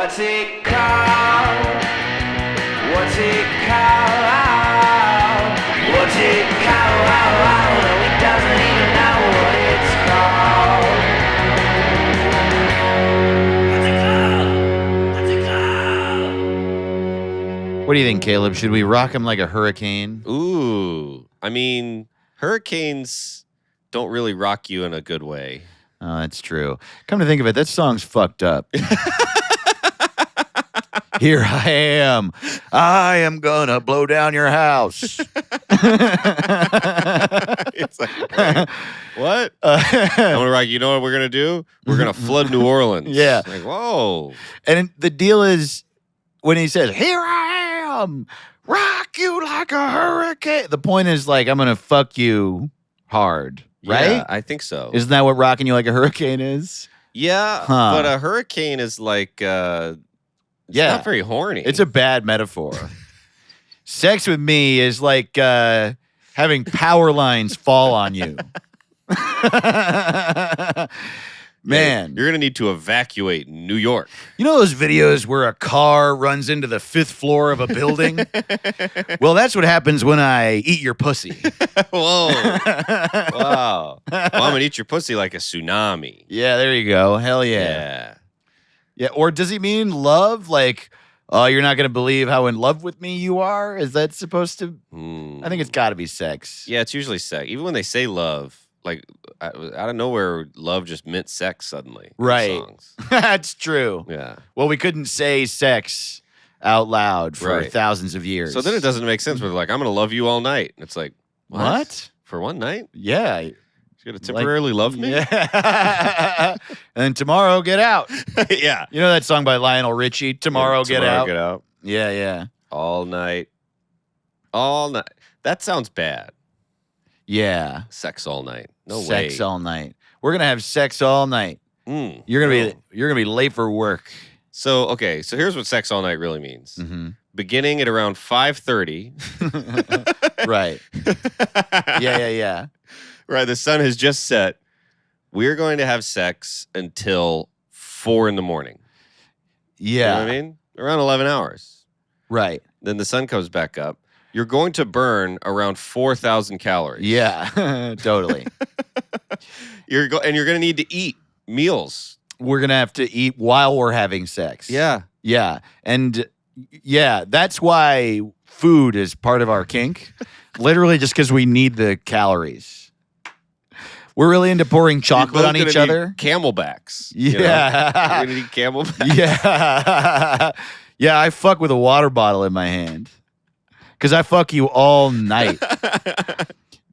What's it called? What's it called? What's it called? He doesn't even know what it's called. What's it called? What's it called? What do you think, Caleb? Should we rock him like a hurricane? Ooh. I mean, hurricanes don't really rock you in a good way. Oh, that's true. Come to think of it, that song's fucked up. Here I am. I am gonna blow down your house. It's like, wait, what? I'm gonna rock. You know what we're gonna do? We're gonna flood New Orleans. Yeah. Like, whoa. And the deal is, when he says, "Here I am, rock you like a hurricane," the point is like, I'm gonna fuck you hard, right? Yeah, I think so. Isn't that what rocking you like a hurricane is? Yeah, Huh. but a hurricane is like, it's not very horny. It's a bad metaphor. Sex with me is like having power lines fall on you. Man. You're going to need to evacuate New York. You know those videos where a car runs into the 5th floor of a building? Well, that's what happens when I eat your pussy. Whoa. Wow. Well, I'm going to eat your pussy like a tsunami. Yeah, there you go. Hell yeah. Yeah. Yeah, or does he mean love? Like, oh, you're not going to believe how in love with me you are? Is that supposed to? I think it's got to be sex. Yeah, it's usually sex. Even when they say love, like out of nowhere, love just meant sex suddenly. in Right. songs. That's true. Yeah. Well, we couldn't say sex out loud for Right. thousands of years. So then it doesn't make sense. We're like, I'm going to love you all night. It's like, What? For one night? Yeah. You're going to temporarily love me? Yeah. And then tomorrow, get out. Yeah. You know that song by Lionel Richie, Tomorrow, Get Out? Get out. Yeah, yeah. All night. All night. That sounds bad. Yeah. Sex all night. No way. Sex all night. We're gonna have sex all night. You're gonna be late for work. So okay. So here's what sex all night really means. Mm-hmm. Beginning at around 5:30. Right. Yeah. Right. The sun has just set. We're going to have sex until 4 a.m. Yeah. You know what I mean? Around 11 hours. Right. Then the sun comes back up. You're going to burn around 4,000 calories. Yeah. Totally. You're going to need to eat meals. We're gonna have to eat while we're having sex. Yeah. Yeah. And yeah, that's why food is part of our kink. Literally just because we need the calories. We're really into pouring chocolate on each other. Camelbacks. Yeah. You know? We're going to need camelbacks. Yeah. Yeah, I fuck with a water bottle in my hand. Because I fuck you all night.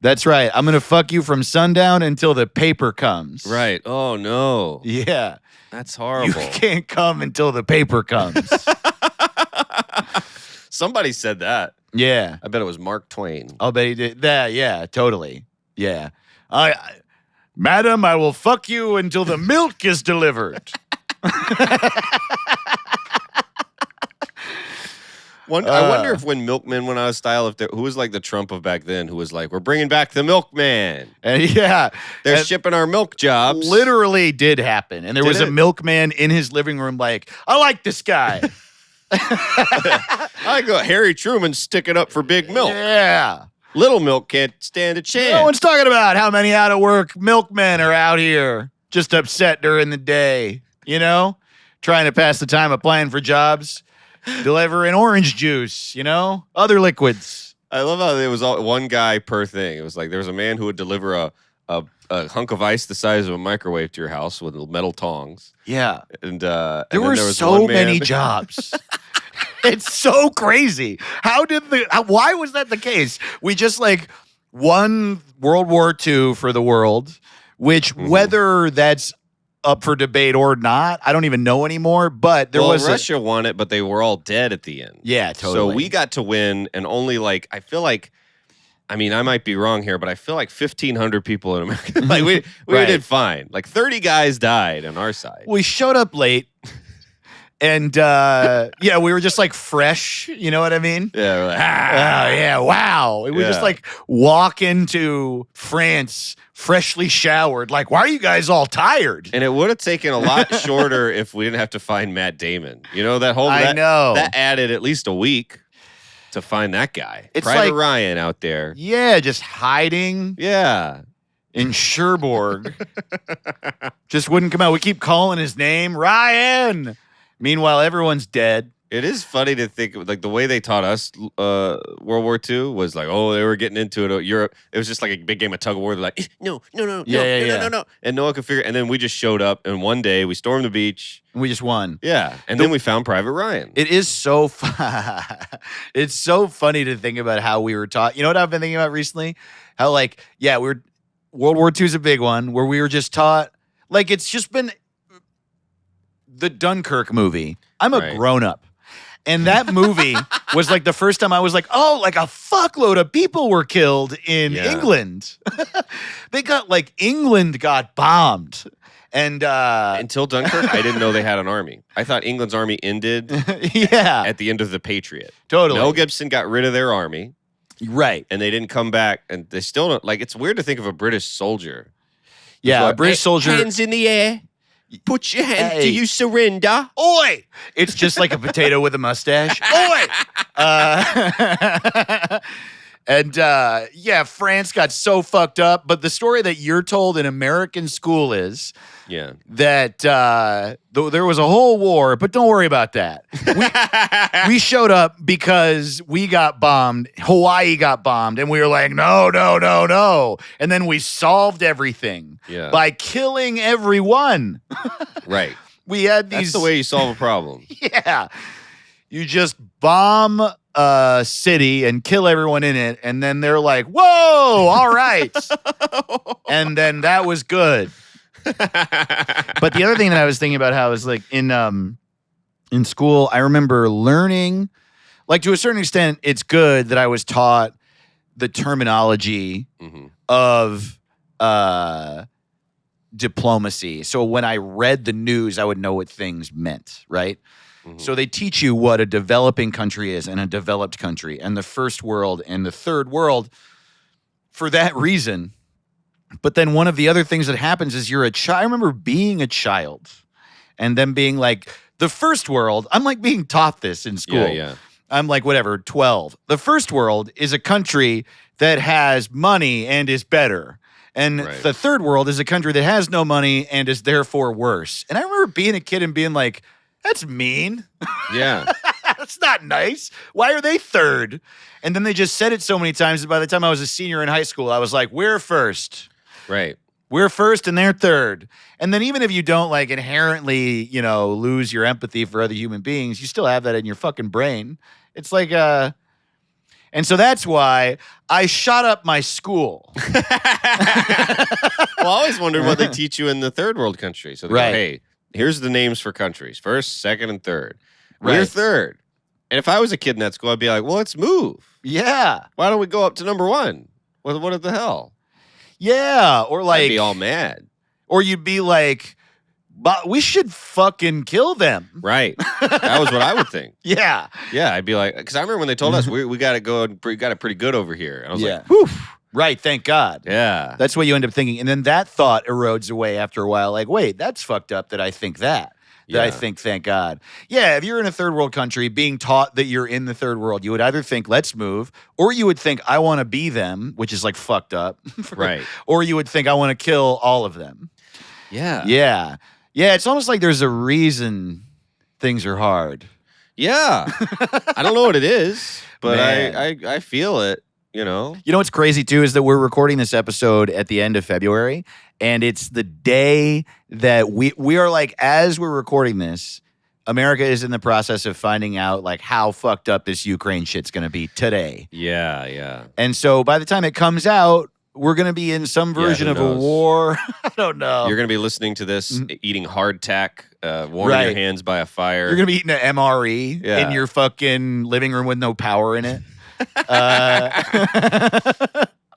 That's right. I'm going to fuck you from sundown until the paper comes. Right. Oh, no. Yeah. That's You horrible. can't come until the paper comes. Somebody said that. Yeah. I bet it was Mark Twain. I'll bet he did that. Yeah, totally. Yeah. Madam, I will fuck you until the milk is delivered. I wonder if when milkmen went out of style, who was like the Trump of back then, who was like, we're bringing back the milkman. And yeah. They're and shipping our milk jobs. literally did happen. And there was a milkman in his living room like, I like this guy. I go, Harry Truman sticking up for big milk. Yeah. Little milk can't stand a chance. No one's talking about how many out of work milkmen are out here just upset during the day, you know, trying to pass the time applying for jobs, delivering orange juice, you know, other liquids. I love how there was one guy per thing. It was like there was a man who would deliver a hunk of ice the size of a microwave to your house with metal tongs. Yeah. And there then were was so one man- many jobs. It's so crazy. Why was that the case? We just like won World War II for the world, which whether that's up for debate or not, I don't even know anymore. But there was Russia won it, but they were all dead at the end. Yeah, totally. So we got to win, and only like I feel like, I mean, I might be wrong here, but I feel like 1,500 people in America. Like we Right. did fine. Like 30 guys died on our side. We showed up late. And yeah, we were just like fresh. You know what I mean? Yeah, we're like, Oh yeah, wow. We just Yeah. like walk into France freshly showered. Like, why are you guys all tired? And it would have taken a lot shorter if we didn't have to find Matt Damon. You know, I know. that added at least a week to find that guy. It's Private like- Ryan out there. Yeah, just hiding Yeah. in Cherbourg. Just wouldn't come out. We keep calling his name, Ryan. Meanwhile, everyone's dead. It is funny to think like the way they taught us World War II was like, oh, they were getting into it. Europe, it was just like a big game of tug of war. They're like, no, and no one could figure. And then we just showed up, and one day we stormed the beach. We just won. Yeah, and then we found Private Ryan. It is so it's so funny to think about how we were taught. You know what I've been thinking about recently? How like, yeah, World War II is a big one where we were just taught, like, it's just been the Dunkirk movie. I'm a Right. grown up. And that movie was like the first time I was like, oh, like a fuckload of people were killed in Yeah. England. England got bombed. And Until Dunkirk, I didn't know they had an army. I thought England's army ended yeah, at the end of The Patriot. totally. Mel Gibson got rid of their army, Right. and they didn't come back. And they still don't. Like, it's weird to think of a British soldier. Yeah, a Like, British soldier. Hands in the air. Put your hand. Hey. Do you surrender? Oi! It's just like a potato with a mustache. Oi! Yeah, France got so fucked up. But the story that you're told in American school is Yeah. that there was a whole war, but don't worry about that. We showed up because we got bombed. Hawaii got bombed, and we were like, no, no, no, no. And then we solved everything Yeah. by killing everyone. Right. We had That's these. the way you solve a problem. Yeah. You just bomb a city and kill everyone in it, and then they're like, whoa, all right. And then that was good. But the other thing that I was thinking about how is like in school, I remember learning, like to a certain extent, it's good that I was taught the terminology Mhm. of diplomacy. So when I read the news, I would know what things meant, right? Mhm. So they teach you what a developing country is and a developed country and the first world and the third world for that reason. But then one of the other things that happens is you're a child. I remember being a child and then being like, the first world, I'm like being taught this in school. Yeah. I'm like, whatever, 12. The first world is a country that has money and is better. And Right. the third world is a country that has no money and is therefore worse. And I remember being a kid and being like, that's mean. Yeah. That's not nice. Why are they third? And then they just said it so many times that by the time I was a senior in high school, I was like, we're first. Right. We're first and they're third. And then even if you don't like inherently, lose your empathy for other human beings, you still have that in your fucking brain. It's like and so that's why I shot up my school. Well, I always wondered what they teach you in the third world country. So they Right. go, hey, here's the names for countries: first, second, and third. We're Right. third. And if I was a kid in that school, I'd be like, well, let's move. Yeah. Why don't we go up to number one? What the hell? Yeah. Or I'd like be all mad. or you'd be like, but we should fucking kill them. Right. That was what I would think. Yeah. Yeah, I'd be like, because I remember when they told us we got to go, we got it pretty good over here. And I was Yeah. like, whew. Right. Thank God. Yeah. That's what you end up thinking. And then that thought erodes away after a while. Like, wait, that's fucked up that I think that. That I Yeah. think, thank God. Yeah, if you're in a third world country being taught that you're in the third world, you would either think, let's move, or you would think, I want to be them, which is like fucked up. Right. Or you would think, I want to kill all of them. Yeah. Yeah. Yeah, it's almost like there's a reason things are hard. Yeah. I don't know what it is, but Man. I feel it, you know? You know what's crazy too is that we're recording this episode at the end of February, and it's the day that we are like, as we're recording this, America is in the process of finding out like how fucked up this Ukraine shit's gonna be today. Yeah, yeah. And so by the time it comes out, we're gonna be in some version who of a knows? war. I don't know. You're going to be listening to this, eating hardtack, warming your Right. hands by a fire. You're gonna be eating an MRE Yeah. in your fucking living room with no power in it.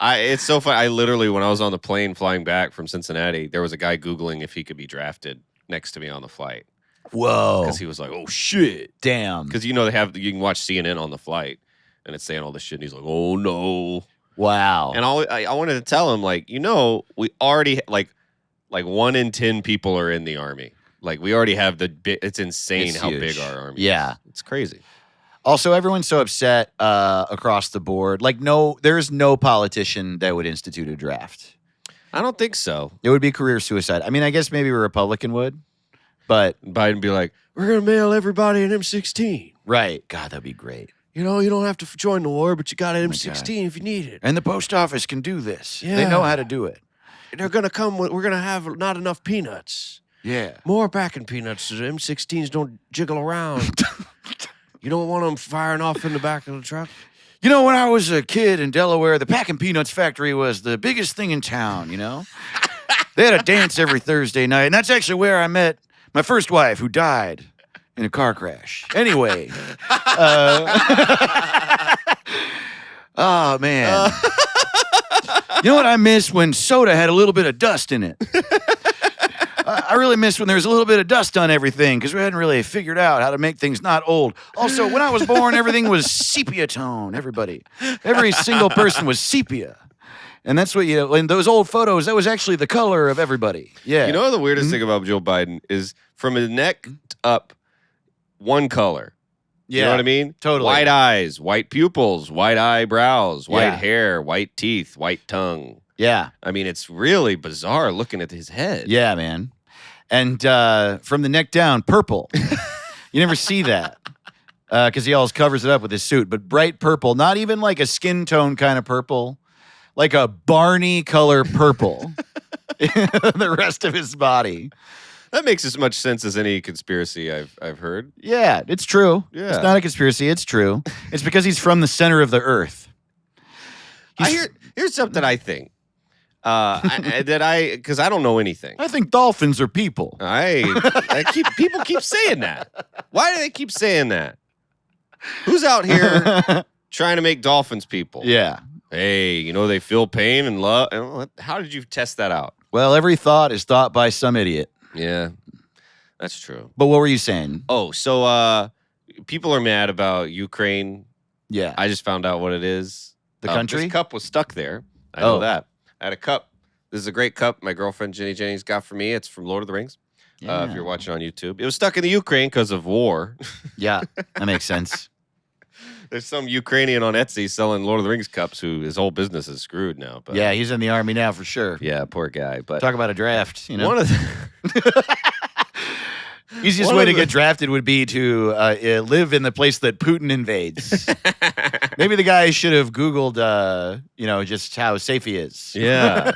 It's so funny. I literally, when I was on the plane flying back from Cincinnati, there was a guy Googling if he could be drafted next to me on the flight. Whoa. Because he was like, oh, shit. Damn. Because, you can watch CNN on the flight, and it's saying all this shit, and he's like, oh, no. Wow. And I wanted to tell him, like, we already, like 1 in 10 people are in the Army. Like, we already have it's insane It's how huge. big our Army Yeah. is. It's crazy. Also, everyone's so upset across the board. Like, there's no politician that would institute a draft. I don't think so. It would be career suicide. I mean, I guess maybe a Republican would, but Biden be like, we're going to mail everybody an M16. right. God, that'd be great. You don't have to join the war, but you got an my M16 if you need it. And the post office can do this. They Yeah. know how to do it. They're going to come we're going to have not enough peanuts. Yeah. More packing peanuts so the M16s don't jiggle around. You don't want them firing off in the back of the truck? You know, when I was a kid in Delaware, the Packing Peanuts factory was the biggest thing in town, They had a dance every Thursday night, and that's actually where I met my first wife, who died in a car crash. Anyway. Oh, man. You know what I miss? When soda had a little bit of dust in it. I really miss when there was a little bit of dust on everything because we hadn't really figured out how to make things not old. Also, when I was born, everything was sepia tone. Every single person was sepia. And that's what, in those old photos, that was actually the color of everybody. Yeah. You know the weirdest thing about Joe Biden is from his neck up, one color. Yeah. You know what I mean? Totally. White eyes, white pupils, white eyebrows, white Yeah. hair, white teeth, white tongue. Yeah. I mean, it's really bizarre looking at his head. Yeah, man. And from the neck down, purple. You never see that because he always covers it up with his suit. But bright purple, not even like a skin tone kind of purple, like a Barney color purple. The rest of his body. That makes as much sense as any conspiracy I've heard. Yeah, it's true. Yeah. It's not a conspiracy. It's true. It's because he's from the center of the earth. Here's something I think. Because I don't know anything. I think dolphins are people. People keep saying that. Why do they keep saying that? Who's out here trying to make dolphins people? Yeah. Hey, they feel pain and love. How did you test that out? Well, every thought is thought by some idiot. Yeah, that's true. But what were you saying? Oh, so people are mad about Ukraine. Yeah. I just found out what it is. The country? This cup was stuck there. I know that. I had a cup. This is a great cup my girlfriend Jenny Jennings got for me. It's from Lord of the Rings. Yeah. If you're watching on YouTube. It was stuck in the Ukraine because of war. Yeah, that makes sense. There's some Ukrainian on Etsy selling Lord of the Rings cups who his whole business is screwed now. But Yeah, he's in the army now for sure. yeah, poor guy. But Talk about a draft, one of the Easiest one way of to the- get drafted would be to live in the place that Putin invades. Maybe the guy should have Googled, just how safe he is. yeah.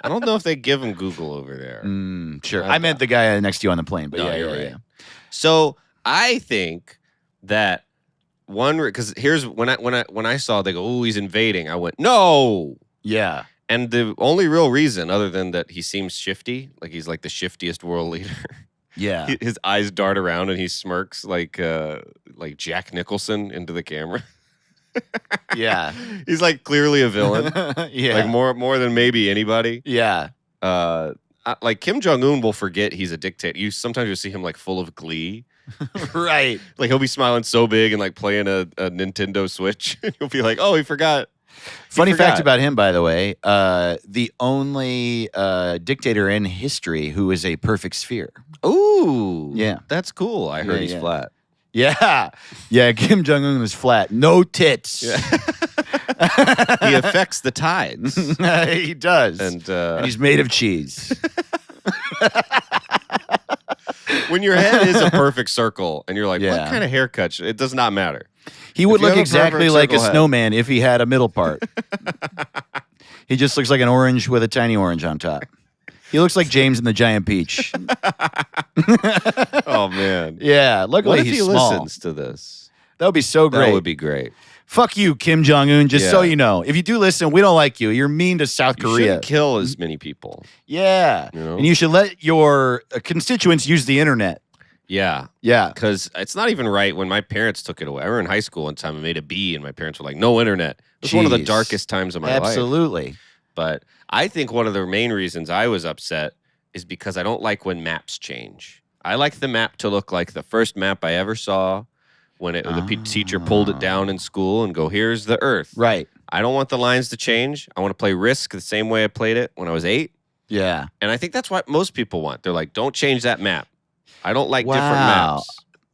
I don't know if they give him Google over there. Sure. I meant the guy next to you on the plane, but No, yeah, you're yeah, right. yeah. So I think that because here's when I saw they go, oh, he's invading. I went, no. Yeah. And the only real reason, other than that he seems shifty, like he's like the shiftiest world leader. Yeah. His eyes dart around and he smirks like Jack Nicholson into the camera. Yeah. He's like clearly a villain, Yeah. like more than maybe anybody. Yeah. Like Kim Jong-un will forget he's a dictator. Sometimes you'll see him like full of glee. Right. Like he'll be smiling so big and like playing a Nintendo Switch. You'll be like, oh, he forgot. Funny forgot. fact about him, by the way, the only dictator in history who is a perfect sphere. Ooh. Yeah. That's cool. I heard Yeah, he's yeah. flat. Yeah. Yeah, Kim Jong-un is flat. No tits. Yeah. He affects the tides. He does. And he's made of cheese. when your head is a perfect circle and you're like, Yeah. what kind of haircut? It does not matter. He would you look have a exactly perfect like a circle head. snowman if he had a middle part. He just looks like an orange with a tiny orange on top. He looks like James and the Giant Peach. Oh, man. Yeah, luckily What if he's he small. listens to this? That would be so great. That would be great. Fuck you, Kim Jong-un, just so Yeah. you know. If you do listen, we don't like you. You're mean to South You Korea. shouldn't kill as many people. Yeah. You know? And you should let your constituents use the internet. Yeah. Yeah. Because it's not even right when my parents took it away. I remember in high school one time I made a B and my parents were like, no internet. It was one of the Jeez. darkest times of my life. Absolutely. But I think one of the main reasons I was upset is because I don't like when maps change. I like the map to look like the first map I ever saw when the teacher pulled it down in school and go, here's the Earth. Right. I don't want the lines to change. I want to play Risk the same way I played it when I was 8. Yeah. And I think that's what most people want. They're like, don't change that map. I don't like different maps.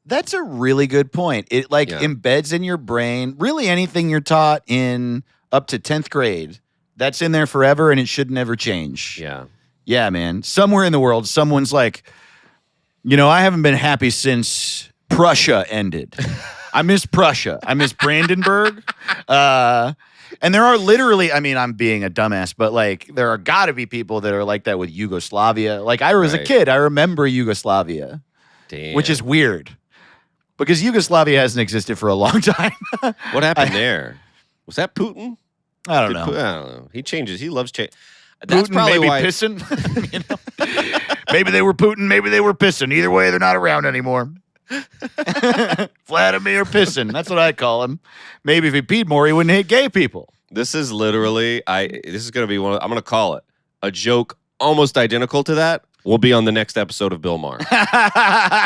That's a really good point. It embeds in your brain really anything you're taught in up to 10th grade. That's in there forever and it should never change. Yeah. Yeah, man. Somewhere in the world, someone's like, I haven't been happy since Prussia ended. I miss Prussia. I miss Brandenburg. And there are literally, I'm being a dumbass, but there are got to be people that are like that with Yugoslavia. Like I was a kid, I remember Yugoslavia. Damn. Which is weird because Yugoslavia hasn't existed for a long time. What happened there? Was that Putin? I don't know. I don't know. He changes. He loves change. That's probably why pissing. Maybe they were Putin. Maybe they were pissing. Either way, they're not around anymore. Vladimir pissing. That's what I call him. Maybe if he peed more, he wouldn't hate gay people. This is literally. This is going to be one. I'm going to call it a joke almost identical to that. Will be on the next episode of Bill Maher.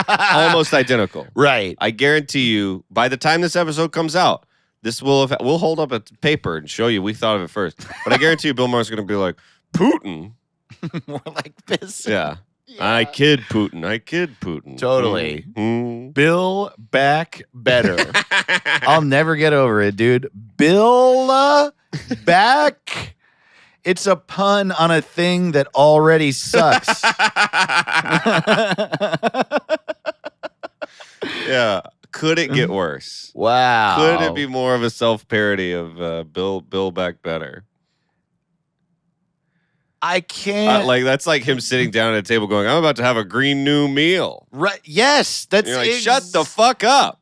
Almost identical. Right. I guarantee you, by the time this episode comes out, we'll hold up a paper and show you we thought of it first. But I guarantee you Bill Maher's going to be like, Putin? More like this. Yeah. I kid Putin. I kid Putin. Totally. Mm-hmm. Bill back better. I'll never get over it, dude. Bill back. It's a pun on a thing that already sucks. Yeah. Could it get worse? Wow. Could it be more of a self-parody of Bill Back Better? I can't. That's like him sitting down at a table going, I'm about to have a green new meal. Right. Yes. That's You're like, shut the fuck up.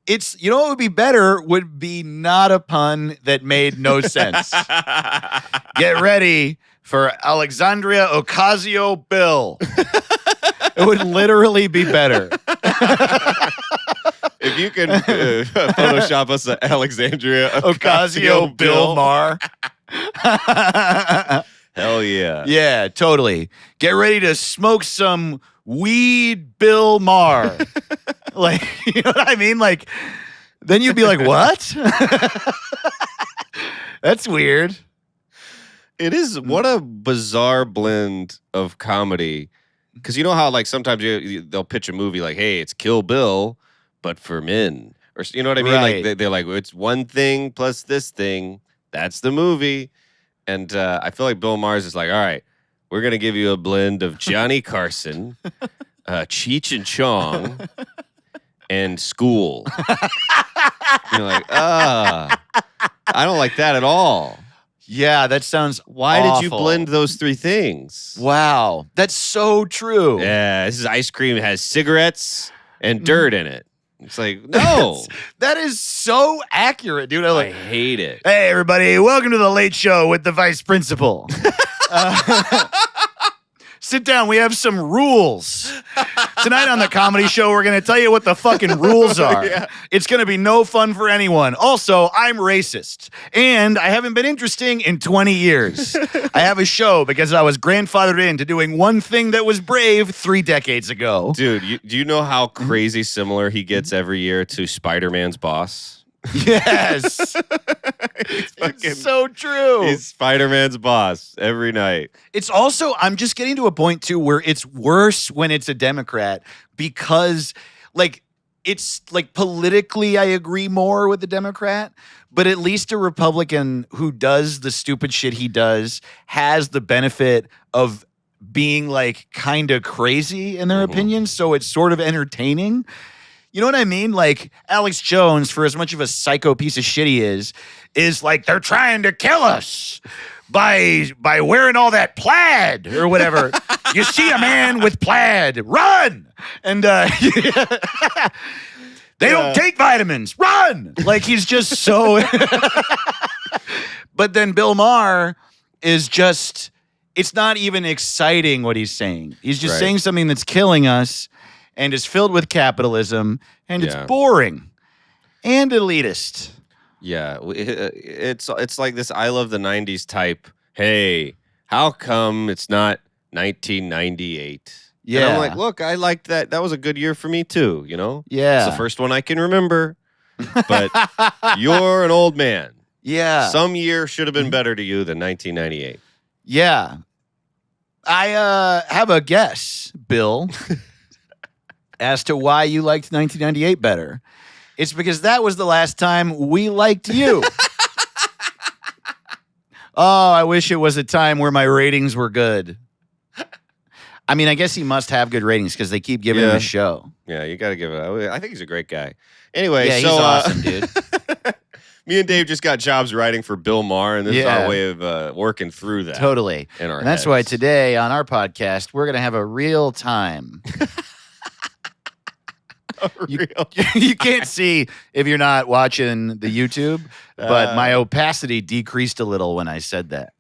It's, what would be better would be not a pun that made no sense. Get ready for Alexandria Ocasio-Bill. It would literally be better. If you can Photoshop us an Alexandria Ocasio-Bill Maher. Hell yeah. Yeah, totally. Get ready to smoke some weed, Bill Maher. You know what I mean? Then you'd be like, what? That's weird. It is. What a bizarre blend of comedy. Because you know how sometimes they'll pitch a movie like, hey, it's Kill Bill, but for men. Or you know what I mean? Right. They're like, it's one thing plus this thing. That's the movie. And I feel like Bill Maher's is like, all right, we're going to give you a blend of Johnny Carson, Cheech and Chong, and School. You're like, I don't like that at all. Yeah, that sounds Why awful. did you blend those three things? Wow, that's so true. Yeah, this is ice cream. It has cigarettes and dirt in it. It's like, no. That is so accurate, dude. I hate it. Hey, everybody. Welcome to the Late Show with the Vice Principal. Sit down. We have some rules. Tonight on the comedy show, we're going to tell you what the fucking rules are. Yeah. It's going to be no fun for anyone. Also, I'm racist. And I haven't been interesting in 20 years. I have a show because I was grandfathered into doing one thing that was brave 3 decades ago. Dude, do you know how crazy similar he gets every year to Spider-Man's boss? Yes. It's so true. He's Spider-Man's boss every night. It's also, I'm just getting to a point too where it's worse when it's a Democrat because it's politically I agree more with the Democrat, but at least a Republican who does the stupid shit he does has the benefit of being kind of crazy in their opinions. So it's sort of entertaining. You know what I mean? Alex Jones, for as much of a psycho piece of shit he is they're trying to kill us by wearing all that plaid or whatever. You see a man with plaid, run! And they don't take vitamins, run! He's just so... But then Bill Maher is just... It's not even exciting what he's saying. He's just saying something that's killing us and is filled with capitalism, and it's boring and elitist. Yeah, it's like this I love the 90s type, hey, how come it's not 1998? Yeah. And I'm like, look, I liked that. That was a good year for me too, you know? Yeah. It's the first one I can remember. But you're an old man. Yeah. Some year should have been better to you than 1998. Yeah. I have a guess, Bill, as to why you liked 1998 better. It's because that was the last time we liked you. Oh, I wish it was a time where my ratings were good. I mean, I guess he must have good ratings because they keep giving him a show. Yeah, you got to give it. I think he's a great guy. Anyway, Yeah, so he's awesome, dude. me and Dave just got jobs writing for Bill Maher, and this is our way of working through that. Totally. In our and that's heads. why today on our podcast, we're going to have a real time. You can't see if you're not watching the YouTube, but my opacity decreased a little when I said that.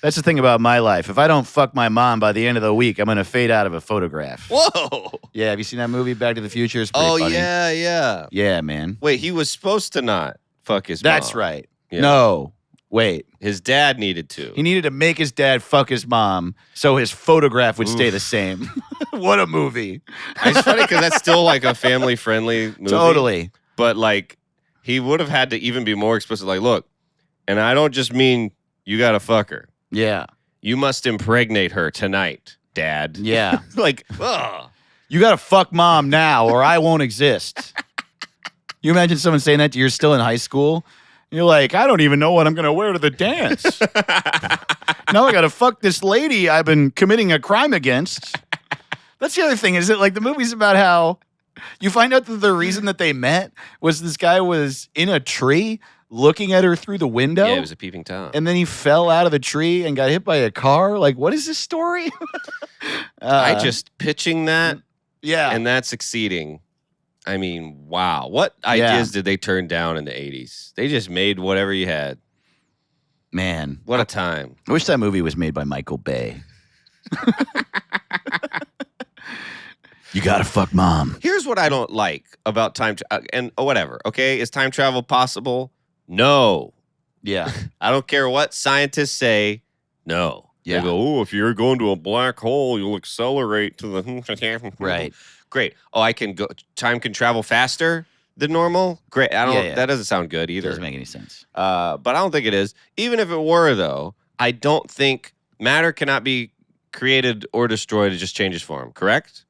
That's the thing about my life. If I don't fuck my mom by the end of the week, I'm going to fade out of a photograph. Whoa. Yeah, have you seen that movie, Back to the Future? It's pretty funny. Yeah. Yeah, man. Wait, he was supposed to not fuck his That's mom. right. Yeah. No, wait. His dad needed to. He needed to make his dad fuck his mom so his photograph would stay the same. What a movie. It's funny because that's still like a family-friendly movie. Totally. But like, he would have had to even be more explicit. Like, look, and I don't just mean you got to fuck her. Yeah. You must impregnate her tonight, Dad. Yeah. Like, ugh. You got to fuck mom now or I won't exist. You imagine someone saying that to you, you're still in high school? You're like, I don't even know what I'm going to wear to the dance. Now I got to fuck this lady I've been committing a crime against. That's the other thing, is it like the movie's about how you find out that the reason that they met was this guy was in a tree looking at her through the window. Yeah, it was a peeping Tom. And then he fell out of the tree and got hit by a car. Like, what is this story? I just pitching that, yeah. and that's succeeding. I mean, wow. What ideas did they turn down in the 80s? They just made whatever you had. Man. What a time. I wish that movie was made by Michael Bay. You gotta fuck mom. Here's what I don't like about time and whatever. Okay, is time travel possible? No. Yeah. I don't care what scientists say. No. Yeah. They go, oh, if you're going to a black hole, you'll accelerate to the Right. Great. Oh, I can go. Time can travel faster than normal. Great. I don't. Yeah. That doesn't sound good either. Doesn't make any sense. But I don't think it is. Even if it were, though, I don't think matter cannot be created or destroyed. It just changes form. Correct?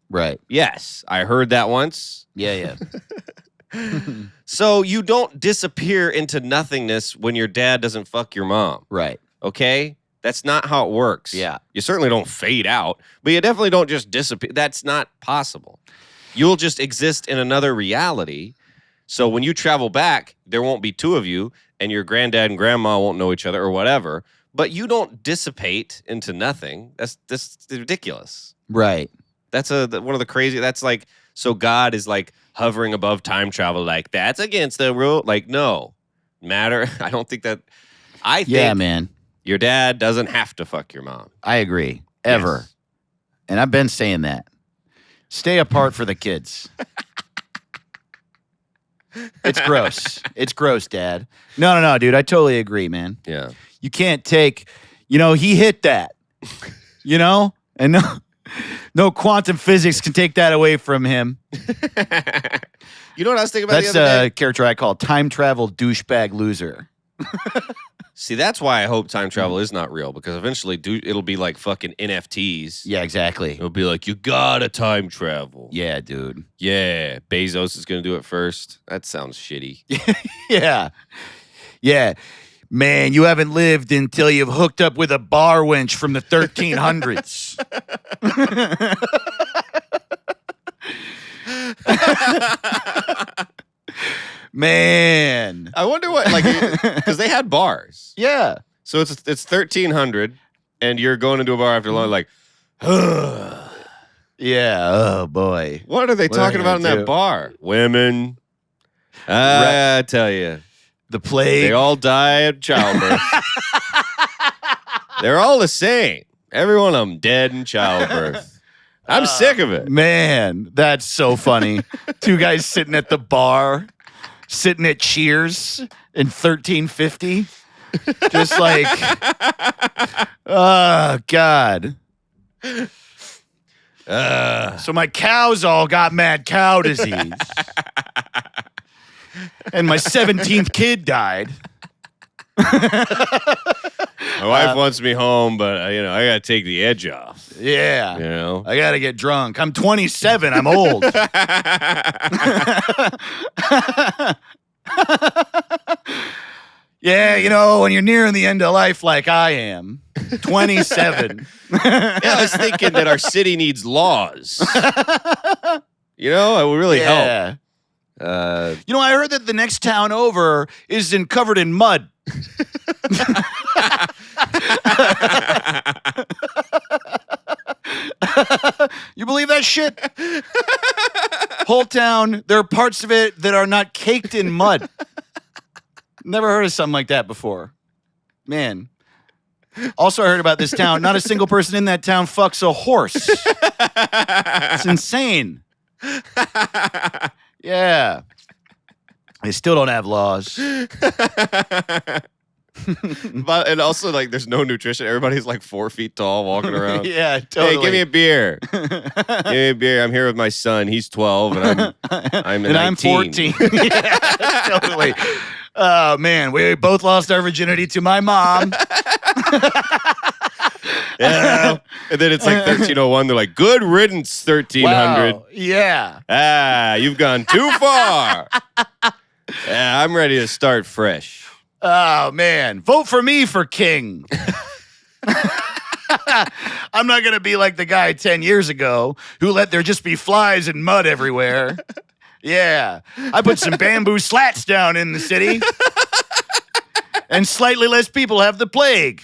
Right. Yes, I heard that once. Yeah. So you don't disappear into nothingness when your dad doesn't fuck your mom. Right. Okay? That's not how it works. Yeah. You certainly don't fade out, but you definitely don't just disappear. That's not possible. You'll just exist in another reality. So when you travel back, there won't be two of you, and your granddad and grandma won't know each other or whatever, but you don't dissipate into nothing. That's ridiculous. Right. That's one of the crazy. That's like, so God is like hovering above time travel. Like, that's against the rule. Like, no. Matter. I don't think that. I think Yeah, man. your dad doesn't have to fuck your mom. I agree. Ever. Yes. And I've been saying that. Stay apart for the kids. It's gross. It's gross, Dad. No, dude. I totally agree, man. Yeah. You can't take, he hit that, and no quantum physics can take that away from him. You know what I was thinking about That's the other day? a character I call time travel douchebag loser. See, that's why I hope time travel is not real, because eventually it'll be like fucking NFTs. Yeah, exactly. It'll be like, you gotta time travel. Yeah, dude. Yeah. Bezos is going to do it first. That sounds shitty. Yeah. Man, you haven't lived until you've hooked up with a bar wench from the 1300s. Man. I wonder what, like, because they had bars. Yeah. So it's 1300, and you're going into a bar after lunch, like, Yeah. Oh, boy. what are they What are talking they about in gonna that do? bar? Women. I tell you, The plague. they all die at childbirth. They're all the same. Every one of them dead in childbirth. I'm sick of it. Man, that's so funny. Two guys sitting at the bar, sitting at Cheers in 1350. Just like, oh, God. So my cows all got mad cow disease. And my 17th kid died. My wife wants me home, but I got to take the edge off. Yeah. You know? I got to get drunk. I'm 27. I'm old. Yeah, when you're nearing the end of life like I am, 27. Yeah, I was thinking that our city needs laws. It would really help. I heard that the next town over is covered in mud. You believe that shit? Whole town, there are parts of it that are not caked in mud. Never heard of something like that before. Man. Also, I heard about this town. Not a single person in that town fucks a horse. It's insane. Yeah. They still don't have laws. But and also there's no nutrition. Everybody's 4 feet tall walking around. Yeah, totally. Hey, give me a beer. Give me a beer. I'm here with my son. He's 12 and I'm 19. I'm 14. Yeah, totally. Oh man, we both lost our virginity to my mom. Yeah. And then it's 1301. They're like, good riddance, 1300. Wow. Yeah. You've gone too far. Yeah, I'm ready to start fresh. Oh, man. Vote for me for king. I'm not going to be like the guy 10 years ago who let there just be flies and mud everywhere. Yeah. I put some bamboo slats down in the city. And slightly less people have the plague.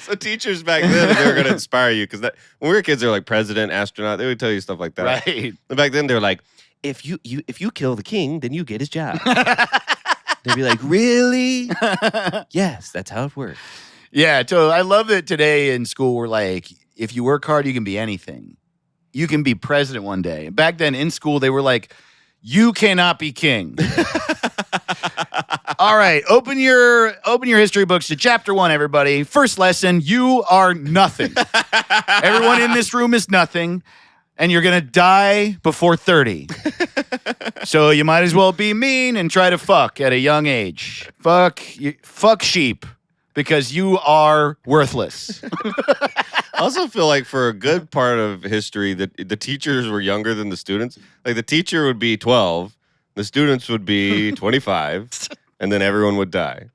So teachers back then, they were going to inspire you because when we were kids, they were like president, astronaut. They would tell you stuff like that. Right. And back then, they were like, if you kill the king, then you get his job. They'd be like, really? Yes, that's how it works. Yeah, totally. I love that today in school we're like, if you work hard, you can be anything. You can be president one day. Back then in school, they were like, you cannot be king. All right, open your history books to chapter 1, everybody. First lesson, you are nothing. Everyone in this room is nothing, and you're going to die before 30. So you might as well be mean and try to fuck at a young age. Fuck sheep, because you are worthless. I also feel like for a good part of history, that the teachers were younger than the students. Like the teacher would be 12, the students would be 25, and then everyone would die.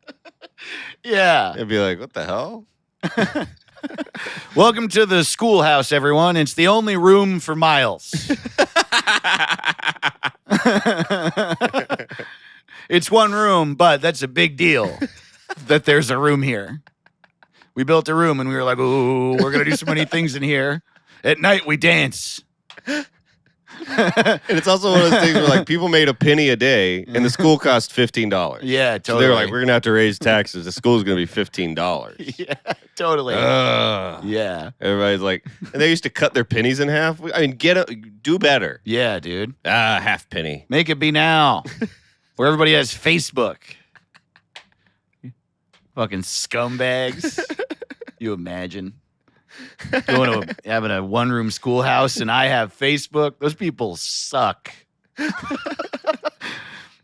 Yeah. It'd be like, what the hell? Welcome to the schoolhouse, everyone. It's the only room for Miles. It's one room, but that's a big deal that there's a room here. We built a room and we were like, ooh, we're going to do so many things in here. At night, we dance. And it's also one of those things where people made a penny a day and the school cost $15. Yeah, totally. So they were like, we're going to have to raise taxes. The school's going to be $15. Yeah, totally. Yeah. Everybody's like, and they used to cut their pennies in half. I mean, do better. Yeah, dude. Half penny. Make it be now. Where everybody has Facebook. Fucking scumbags. You imagine going to having a one-room schoolhouse and I have Facebook? Those people suck.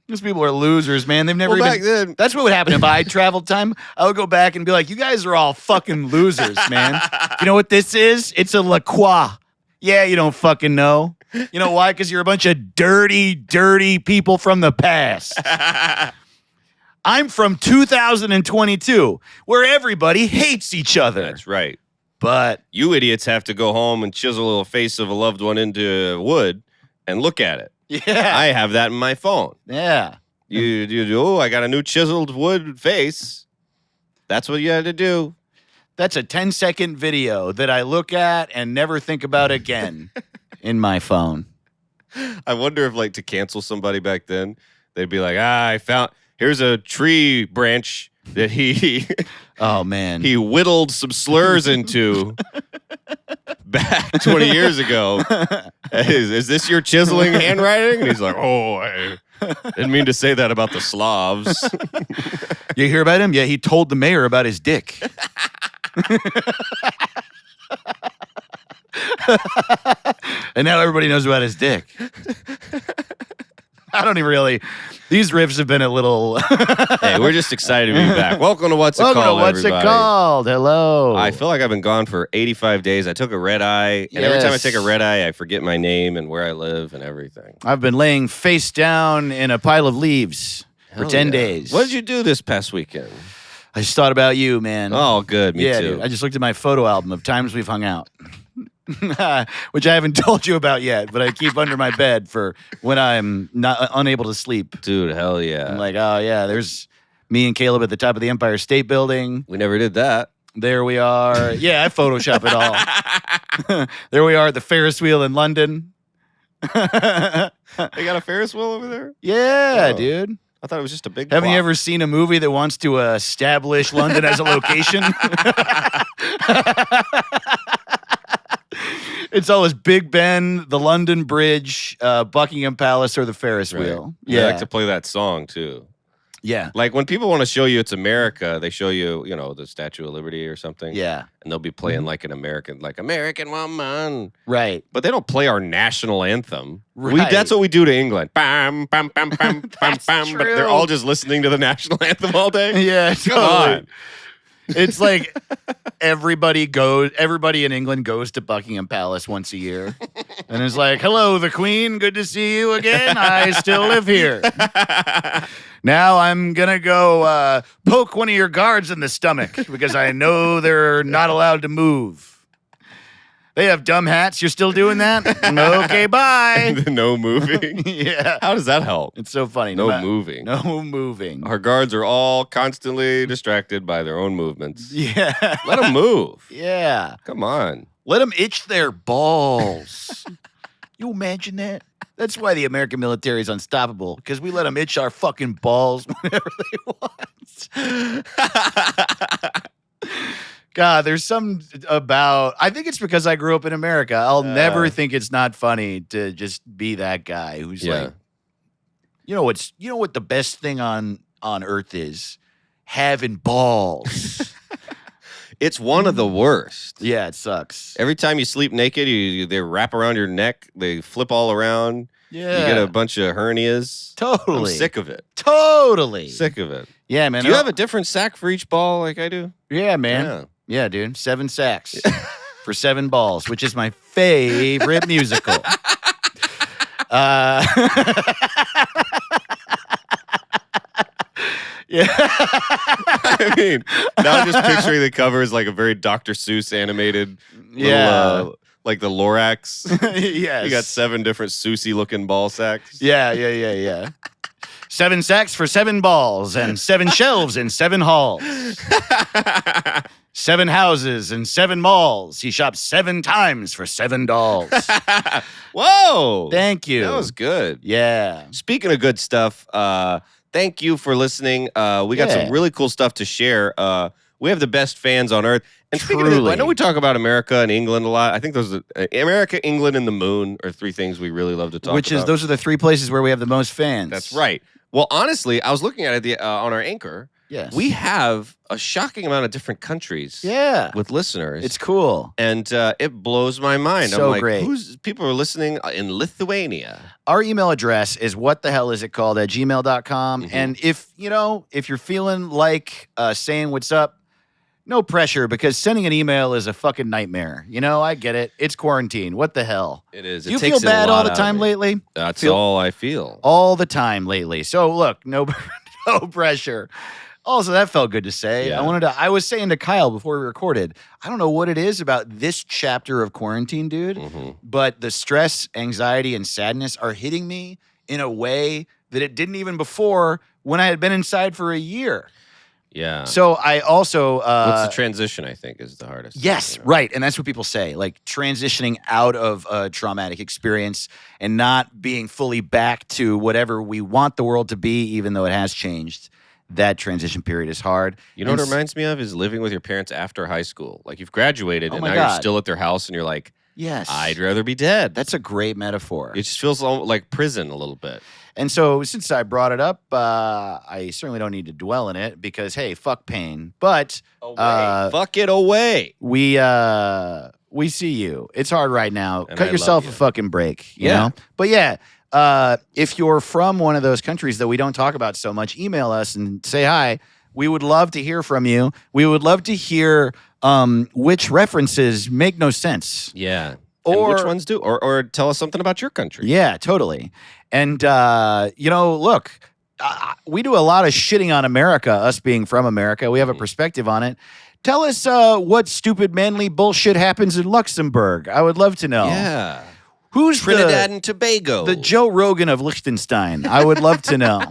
Those people are losers, man. They've never back then. That's what would happen if I traveled time. I would go back and be like, you guys are all fucking losers, man. You know what this is? It's a La Croix. Yeah, you don't fucking know. You know why? Because you're a bunch of dirty, dirty people from the past. I'm from 2022, where everybody hates each other. That's right. But you idiots have to go home and chisel a face of a loved one into wood and look at it. yeah, I have that in my phone. yeah. I got a new chiseled wood face. That's what you had to do. That's a 10-second video that I look at and never think about again in my phone. I wonder if to cancel somebody back then, they'd be like, here's a tree branch that he Oh, man. he whittled some slurs into back 20 years ago. Is this your chiseling handwriting? And he's like, I didn't mean to say that about the Slavs. You hear about him? Yeah, he told the mayor about his dick. And now everybody knows about his dick. I don't even really. These riffs have been a little. Hey, we're just excited to be back. Welcome to What's It Called, What's everybody. It Called? Hello. I feel like I've been gone for 85 days. I took a red eye, and every time I take a red eye, I forget my name and where I live and everything. I've been laying face down in a pile of leaves for 10 days. What did you do this past weekend? I just thought about you, man. Oh, good. Me too. Dude, I just looked at my photo album of times we've hung out. Which I haven't told you about yet, but I keep under my bed for when I'm not unable to sleep. Dude, hell yeah. I'm like, oh yeah, there's me and Caleb at the top of the Empire State Building. We never did that. There we are. Yeah, I Photoshop it all. There we are at the Ferris wheel in London. They got a Ferris wheel over there? Yeah, Oh. dude. I thought it was just a big Haven't you block. ever seen a movie that wants to establish London as a location? It's always Big Ben, the London Bridge, Buckingham Palace, or the Ferris Right. wheel. They like to play that song, too. Yeah. Like, when people want to show you it's America, they show you, you know, the Statue of Liberty or something. Yeah. And they'll be playing like an American, like American Woman. Right. But they don't play our national anthem. Right. That's what we do to England. Bam, bam, bam, bam, bam, That's bam. But they're true. all just listening to the national anthem all day. Yeah. Come on. It's like everybody in England goes to Buckingham Palace once a year. And it's like, hello, the Queen. Good to see you again. I still live here. Now I'm going to go poke one of your guards in the stomach because I know they're not allowed to move. They have dumb hats. You're still doing that? Okay, bye. No moving. Yeah. How does that help? It's so funny. No moving. No moving. Our guards are all constantly distracted by their own movements. Yeah. Let them move. Yeah. Come on. Let them itch their balls. You imagine that? That's why the American military is unstoppable, because we let them itch our fucking balls whenever they want. God, there's some about, I think it's because I grew up in America. I'll never think it's not funny to just be that guy who's like, you know what the best thing on earth is? Having balls. It's one of the worst. Yeah, it sucks. Every time you sleep naked, they wrap around your neck. They flip all around. Yeah. You get a bunch of hernias. Totally. I'm sick of it. Totally. Sick of it. Yeah, man. Do you have a different sack for each ball like I do? Yeah, man. Yeah. Yeah, dude. 7 sacks for 7 balls, which is my favorite musical. Yeah. I mean, now I'm just picturing the cover as like a very Dr. Seuss animated little, like the Lorax. Yes. You got 7 different Seussy looking ball sacks. Yeah. 7 sacks for 7 balls and 7 shelves in 7 halls. 7 houses and 7 malls. He shops 7 times for $7. Whoa. Thank you. That was good. Yeah. Speaking of good stuff, thank you for listening. We got some really cool stuff to share. We have the best fans on earth. And speaking of, I know we talk about America and England a lot. I think those are America, England, and the moon are 3 things we really love to talk about. Those are the 3 places where we have the most fans. That's right. Well, honestly, I was looking at it on our anchor. Yes. We have a shocking amount of different countries. Yeah. With listeners. It's cool. And it blows my mind. So I'm like, great. People are listening in Lithuania. Our email address is whatthehellisitcalled at gmail.com. Mhm. And if you're feeling like saying what's up, no pressure, because sending an email is a fucking nightmare. I get it. It's quarantine. What the hell? It is. Do you feel bad all the time lately? That's all I feel. All the time lately. So look, no pressure. Also, that felt good to say. Yeah. I was saying to Kyle before we recorded, I don't know what it is about this chapter of quarantine, dude, Mm-hmm. but the stress, anxiety, and sadness are hitting me in a way that it didn't even before when I had been inside for a year. Yeah. So I also What's the transition, I think, is the hardest. Yes, right. And that's what people say, like transitioning out of a traumatic experience and not being fully back to whatever we want the world to be, even though it has changed. That transition period is hard. You know what it reminds me of is living with your parents after high school. Like you've graduated and my now God. you're still at their house and you're like, Yes. I'd rather be dead. That's a great metaphor. It just feels like prison a little bit. And so since I brought it up, I certainly don't need to dwell in it because, hey, fuck pain. But Fuck it away. we We see you. It's hard right now. And I Cut love yourself you. a fucking break, you Yeah. know? But yeah, if you're from one of those countries that we don't talk about so much, email us and say hi. We would love to hear from you. We would love to hear which references make no sense. Yeah. Or and which ones do? Or tell us something about your country. Yeah, totally. And, look, we do a lot of shitting on America, us being from America. We have a perspective on it. Tell us what stupid manly bullshit happens in Luxembourg. I would love to know. Yeah. Who's Trinidad and Tobago. the Joe Rogan of Liechtenstein? I would love to know.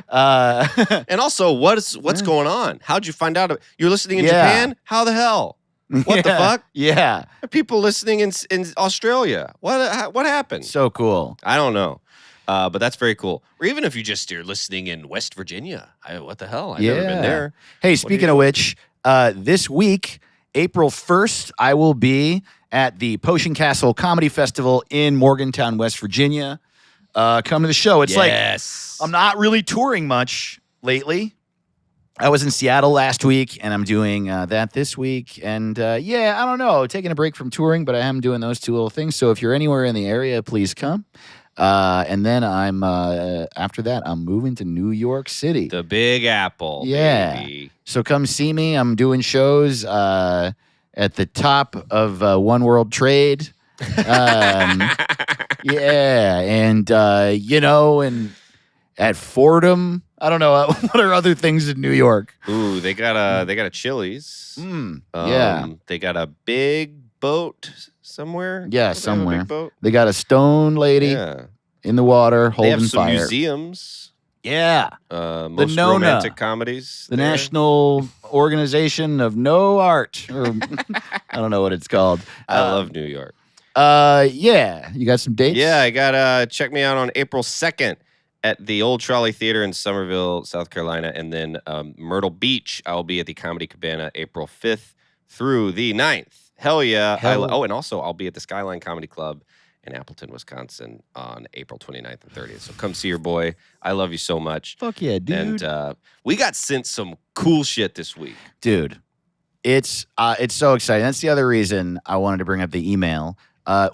And also, what's going on? How'd you find out? You're listening in Yeah. Japan? How the hell? What the fuck? Yeah. Are people listening in Australia? What happened? So cool. I don't know. But that's very cool. Or even if you're listening in West Virginia. What the hell? I've never been there. Hey, speaking of which, this week, April 1st, I will be at the Potion Castle Comedy Festival in Morgantown, West Virginia. Come to the show. It's like I'm not really touring much lately. I was in Seattle last week, and I'm doing that this week. And I don't know, taking a break from touring, but I am doing those two little things. So if you're anywhere in the area, please come. And then I'm after that, I'm moving to New York City. The Big Apple. Yeah. Baby. So come see me. I'm doing shows at the top of One World Trade. Yeah, and and at Fordham. I don't know what are other things in New York. Ooh, they got a Chili's. Yeah, They got a big boat somewhere. Yeah, Don't they have a somewhere. big boat? they got a stone lady Yeah. in the water They holding have some fire. museums. Yeah, Most Nona. romantic comedies. the there. National Organization of No Art. Or, I don't know what it's called. I love New York. Yeah, you got some dates? Yeah, I got check me out on April 2nd at the Old Trolley Theater in Somerville, South Carolina. And then Myrtle Beach, I will be at the Comedy Cabana April 5th through the 9th. Hell yeah. And also I'll be at the Skyline Comedy Club in Appleton, Wisconsin on April 29th and 30th. So come see your boy. I love you so much. Fuck yeah, dude. And we got sent some cool shit this week. Dude, it's so exciting. That's the other reason I wanted to bring up the email.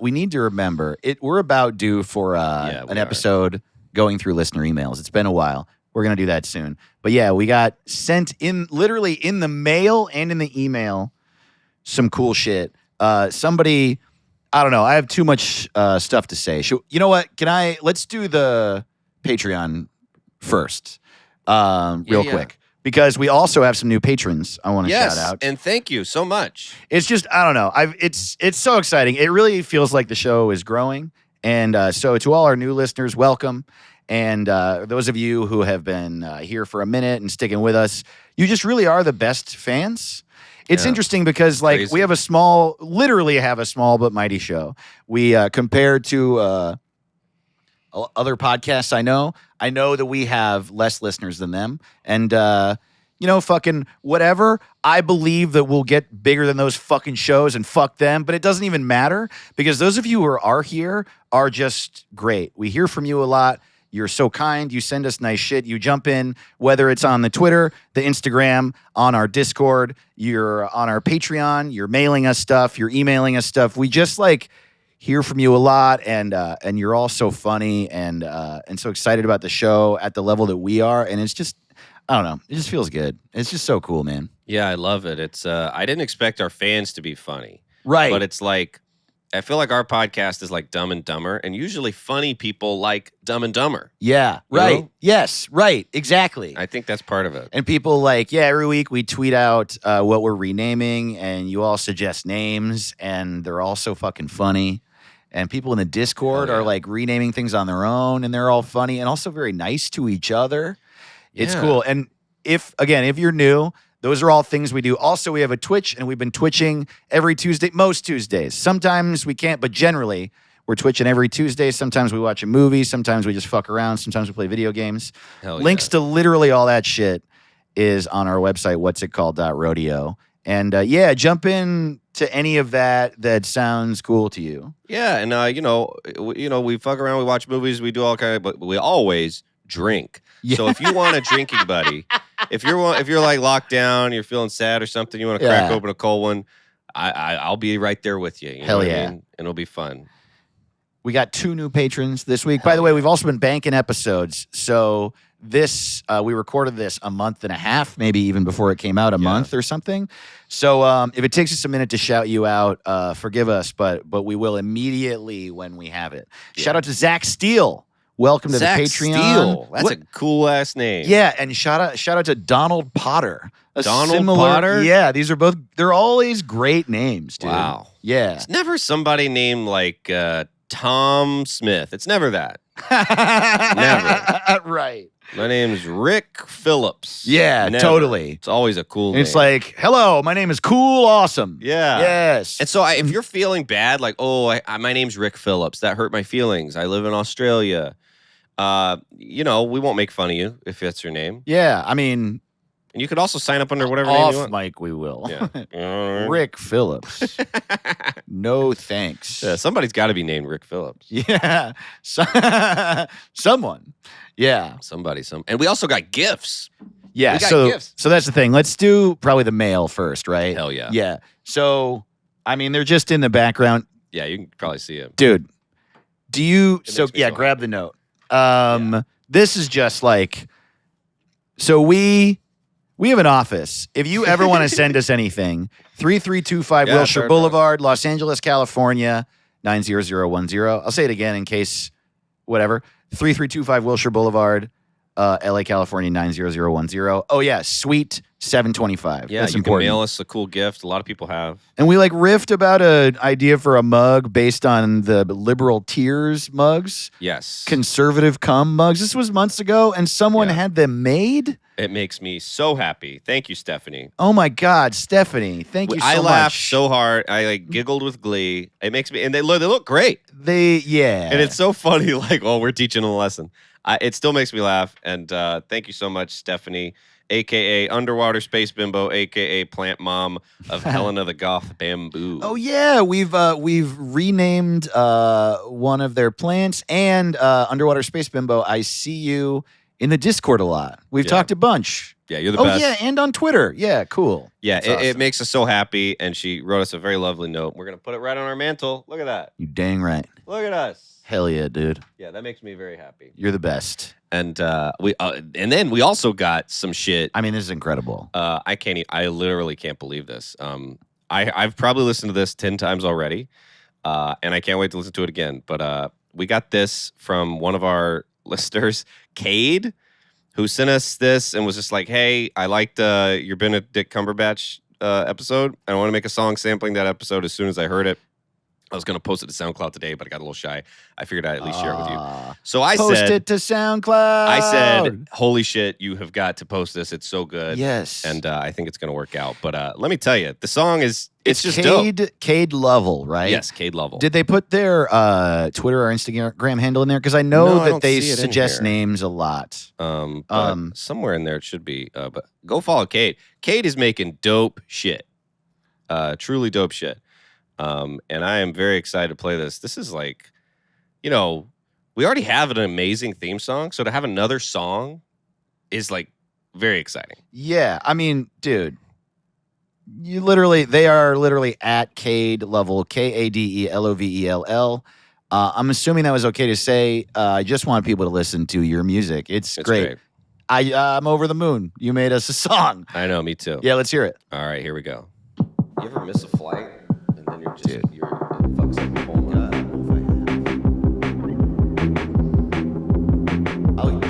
We need to remember we're about due for an episode going through listener emails. It's been a while. We're gonna do that soon. But yeah, we got sent literally in the mail and in the email some cool shit. Somebody, I don't know. I have too much stuff to say. You know what? Let's do the Patreon first, real quick. Because we also have some new patrons I want to shout out. And thank you so much. It's just, I don't know. It's so exciting. It really feels like the show is growing. And so to all our new listeners, welcome. And those of you who have been here for a minute and sticking with us, you just really are the best fans. It's interesting because we have literally have a small but mighty show. We compared to other podcasts I know that we have less listeners than them. And, fucking whatever. I believe that we'll get bigger than those fucking shows and fuck them. But it doesn't even matter because those of you who are here are just great. We hear from you a lot. You're so kind. You send us nice shit. You jump in, whether it's on the Twitter, the Instagram, on our Discord, you're on our Patreon, you're mailing us stuff, you're emailing us stuff. We just hear from you a lot, and you're all so funny and so excited about the show at the level that we are, and it's just, I don't know, it just feels good. It's just so cool, man. Yeah, I love it. It's I didn't expect our fans to be funny, right? But it's I feel like our podcast is like Dumb and Dumber, and usually funny people like Dumb and Dumber. Yeah, right. Know? Yes, right, exactly. I think that's part of it. And people every week we tweet out what we're renaming, and you all suggest names, and they're all so fucking funny. And people in the Discord are renaming things on their own, and they're all funny and also very nice to each other. Yeah. It's cool. And if you're new, those are all things we do. Also, we have a Twitch, and we've been twitching every Tuesday, most Tuesdays. Sometimes we can't, but generally we're twitching every Tuesday. Sometimes we watch a movie. Sometimes we just fuck around. Sometimes we play video games. Links to literally all that shit is on our website, whatsitcalled.rodeo. And jump in to any of that sounds cool to you. Yeah, and we fuck around, we watch movies, we do all kind of, but we always drink. Yeah. So if you want a drinking buddy, if you're locked down, you're feeling sad or something, you want to crack open a cold one, I'll be right there with you. You Hell know what yeah. I mean? And it'll be fun. We got 2 new patrons this week. By the way, we've also been banking episodes. So this, we recorded this a month and a half, maybe even before it came out, a month or something. So if it takes us a minute to shout you out, forgive us, but we will immediately when we have it. Yeah. Shout out to Zach Steele. Welcome to Zach the Patreon. Steele. That's a cool ass name. Yeah, and shout out to Donald Potter. Potter? Yeah, they're always great names, dude. Wow. Yeah. It's never somebody named like Tom Smith. It's never that. Never. Right. My name's Rick Phillips. Yeah, Never. Totally. It's always a cool name. It's like, hello, my name is Cool Awesome. Yeah. Yes. And so if you're feeling bad, like, oh, my name's Rick Phillips, that hurt my feelings. I live in Australia. We won't make fun of you if that's your name. Yeah, I mean, and you could also sign up under whatever name you want. Off mic, we will. Yeah. Rick Phillips. No thanks. Yeah, somebody's got to be named Rick Phillips. Yeah. Someone. Yeah. And we also got gifts. Yeah. We got gifts. So that's the thing. Let's do probably the mail first, right? Hell yeah. Yeah. So, I mean, they're just in the background. Yeah, you can probably see it. Dude, do you... It makes me so grab happy. the note. This is just like... So we have an office. If you ever want to send us anything, 3325 Wilshire Boulevard, Los Angeles, California, 90010. I'll say it again in case whatever. 3325 Wilshire Boulevard, LA, California, 90010. Oh, yeah. Suite 725. Yeah, That's you important. can mail us a cool gift. A lot of people have. And we riffed about an idea for a mug based on the liberal tears mugs. Yes. Conservative cum mugs. This was months ago, and someone had them made. It makes me so happy. Thank you, Stephanie. Oh my God, Stephanie! Thank you so much. I laughed so hard. I giggled with glee. It makes me, and they look great. And it's so funny. Like, oh, we're teaching a lesson. It still makes me laugh. And thank you so much, Stephanie, aka Underwater Space Bimbo, aka Plant Mom of Helena the Goth Bamboo. Oh yeah, we've renamed one of their plants, and Underwater Space Bimbo. I see you in the Discord a lot. We've talked a bunch. Yeah, you're the best. Oh yeah, and on Twitter. Yeah, cool. Yeah, Awesome. It makes us so happy. And she wrote us a very lovely note. We're gonna put it right on our mantle. Look at that. You dang right. Look at us. Hell yeah, dude. Yeah, that makes me very happy. You're the best. And then we also got some shit. I mean, this is incredible. I literally can't believe this. I've probably listened to this 10 times already, and I can't wait to listen to it again. But we got this from one of our listeners, Cade, who sent us this and was just like, "Hey, I liked your Benedict Cumberbatch episode, and I want to make a song sampling that episode as soon as I heard it." I was going to post it to SoundCloud today, but I got a little shy. I figured I'd at least share it with you. So I post said... it to SoundCloud. I said, holy shit, you have got to post this. It's so good. Yes. And I think it's going to work out. But let me tell you, the song is... It's just dope. Cade Lovell, right? Yes, Cade Lovell. Did they put their Twitter or Instagram handle in there? Because I know that they see it in suggest here. names a lot. But somewhere in there it should be. But go follow Cade. Cade is making dope shit. Truly dope shit. And I am very excited to play this. This is like, we already have an amazing theme song. So to have another song is like very exciting. Yeah. I mean, dude, they are literally at Cade Lovell, KADELOVELL. I'm assuming that was okay to say. I just want people to listen to your music. It's great. I'm over the moon. You made us a song. I know, me too. Yeah, let's hear it. All right, here we go. You ever miss a flight and then it fucks up your whole life?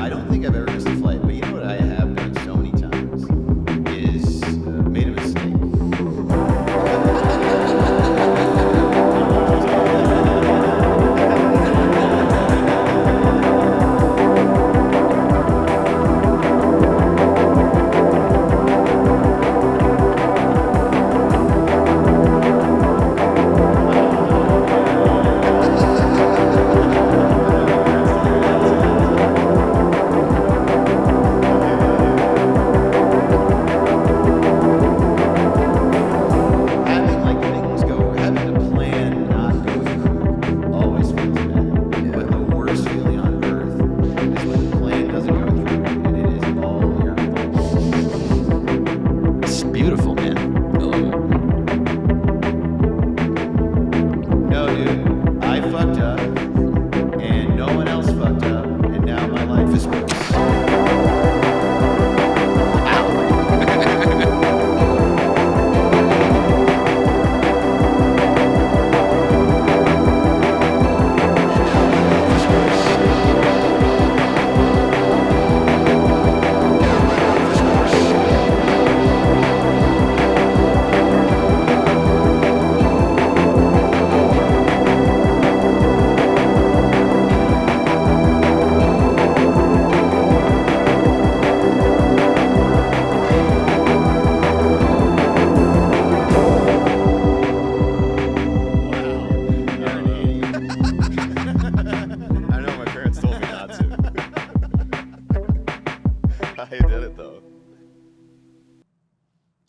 I don't think I've ever missed a flight, but you know what I have done so many times is made a mistake. I did it though.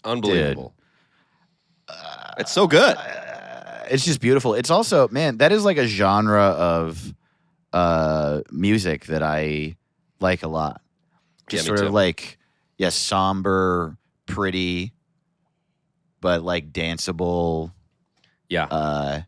Unbelievable. It's so good. It's just beautiful. It's also, man, that is like a genre of music that I like a lot. Just Yeah, me sort of too. like, somber, pretty, but like danceable, Yeah.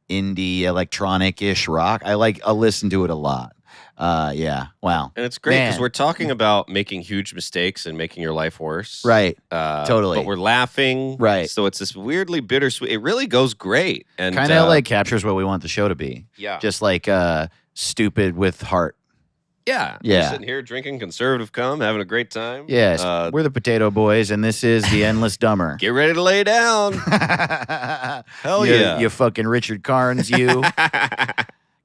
indie, electronic-ish rock. I'll listen to it a lot. Yeah. Wow. And it's great because Man. we're talking about making huge mistakes and making your life worse. Right. Totally. But we're laughing. Right. So it's this weirdly bittersweet. It really goes great. And Kind of like captures what we want the show to be. Yeah. Just like stupid with heart. Yeah. Yeah. We're sitting here drinking conservative cum, having a great time. Yes. We're the Potato Boys, and this is the Endless Dumber. Get ready to lay down. Hell yeah. You fucking Richard Carnes, you.